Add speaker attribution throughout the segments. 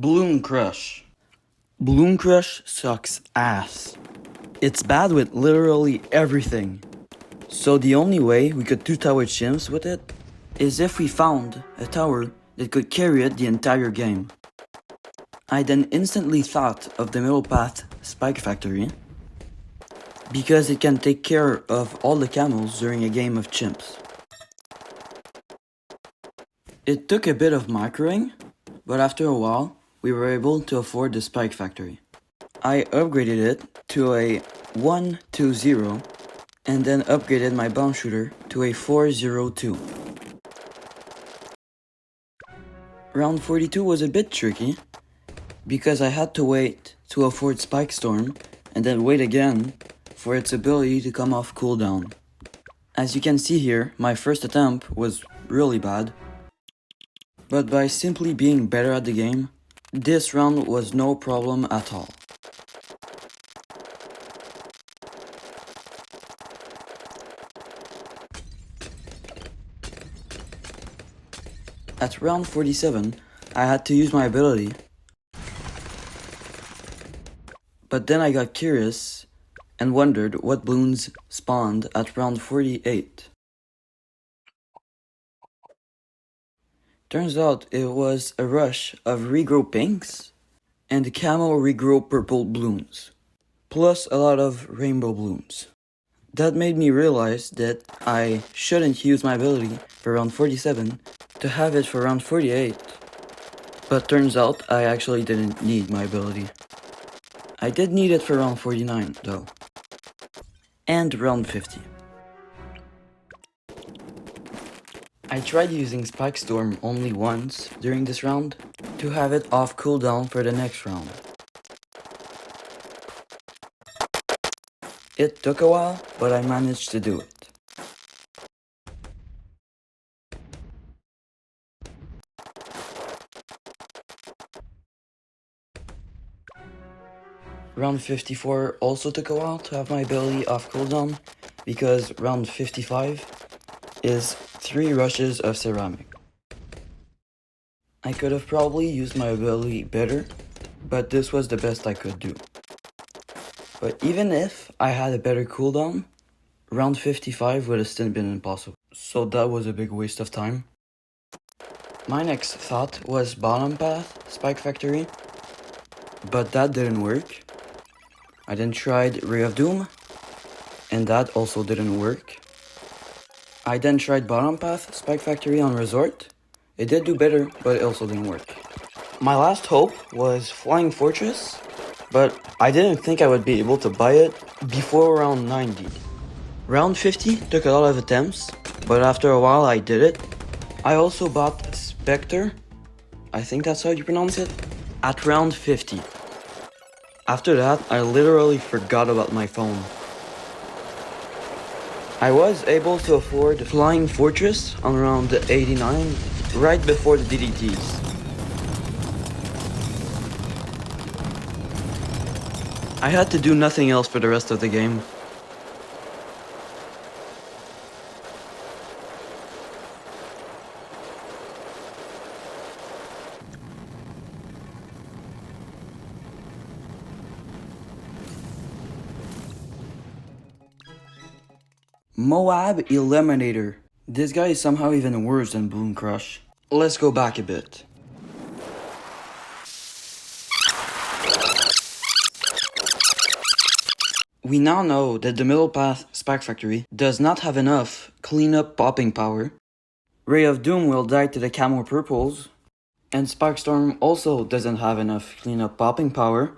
Speaker 1: Balloon Crush. Balloon Crush sucks ass. It's bad with literally everything. So the only way we could do tower chimps with it is if we found a tower that could carry it the entire game. I then instantly thought of the middle path Spike Factory because it can take care of all the camels during a game of chimps. It took a bit of microing, but after a while, we were able to afford the Spike Factory. I upgraded it to a 120 and then upgraded my bomb shooter to a 402. Round 42 was a bit tricky because I had to wait to afford Spike Storm and then wait again for its ability to come off cooldown. As you can see here, my first attempt was really bad, but by simply being better at the game, this round was no problem at all. At round 47, I had to use my ability, but then I got curious and wondered what balloons spawned at round 48. Turns out it was a rush of regrow pinks and camo regrow purple balloons, plus a lot of rainbow balloons. That made me realize that I shouldn't use my ability for round 47 to have it for round 48, but turns out I actually didn't need my ability. I did need it for round 49 though, and round 50. I tried using Spike Storm only once during this round to have it off cooldown for the next round. It took a while, but I managed to do it. Round 54 also took a while to have my ability off cooldown because round 55 is 3 rushes of ceramic. I could have probably used my ability better, but this was the best I could do. But even if I had a better cooldown, round 55 would have still been impossible. So that was a big waste of time. My next thought was bottom path, Spike Factory, but that didn't work. I then tried Ray of Doom, and that also didn't work. I then tried bottom path, Spike Factory on Resort. It did do better, but it also didn't work. My last hope was Flying Fortress, but I didn't think I would be able to buy it before round 90. Round 50 took a lot of attempts, but after a while I did it. I also bought Spectre, I think that's how you pronounce it, at round 50. After that, I literally forgot about my phone. I was able to afford Flying Fortress on round 89, right before the DDTs. I had to do nothing else for the rest of the game. Moab Eliminator. This guy is somehow even worse than Balloon Crush. Let's go back a bit. We now know that the middle path Spike Factory does not have enough cleanup popping power. Ray of Doom will die to the camo purples, and Spike Storm also doesn't have enough cleanup popping power.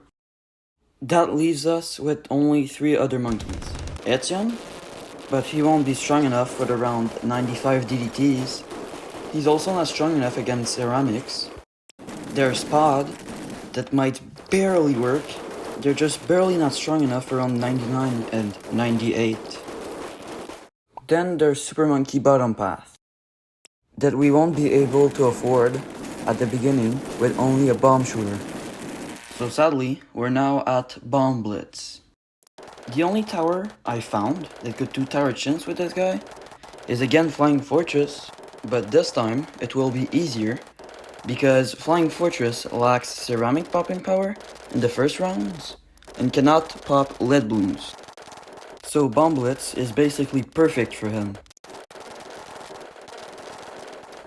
Speaker 1: That leaves us with only 3 other monkeys. Etienne, but he won't be strong enough for the round 95 DDTs. He's also not strong enough against ceramics. There's Pod, that might barely work. They're just barely not strong enough for round 99 and 98. Then there's Super Monkey Bottom Path, that we won't be able to afford at the beginning with only a bomb shooter. So sadly, we're now at Bomb Blitz. The only tower I found that could do tower chins with this guy is again Flying Fortress, but this time it will be easier because Flying Fortress lacks ceramic popping power in the first rounds and cannot pop lead balloons. So Bomb Blitz is basically perfect for him.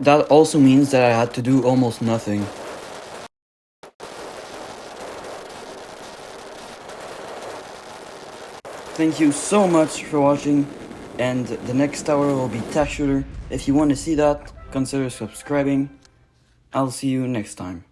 Speaker 1: That also means that I had to do almost nothing. Thank you so much for watching, and the next tower will be Tech Shooter. If you want to see that, consider subscribing. I'll see you next time.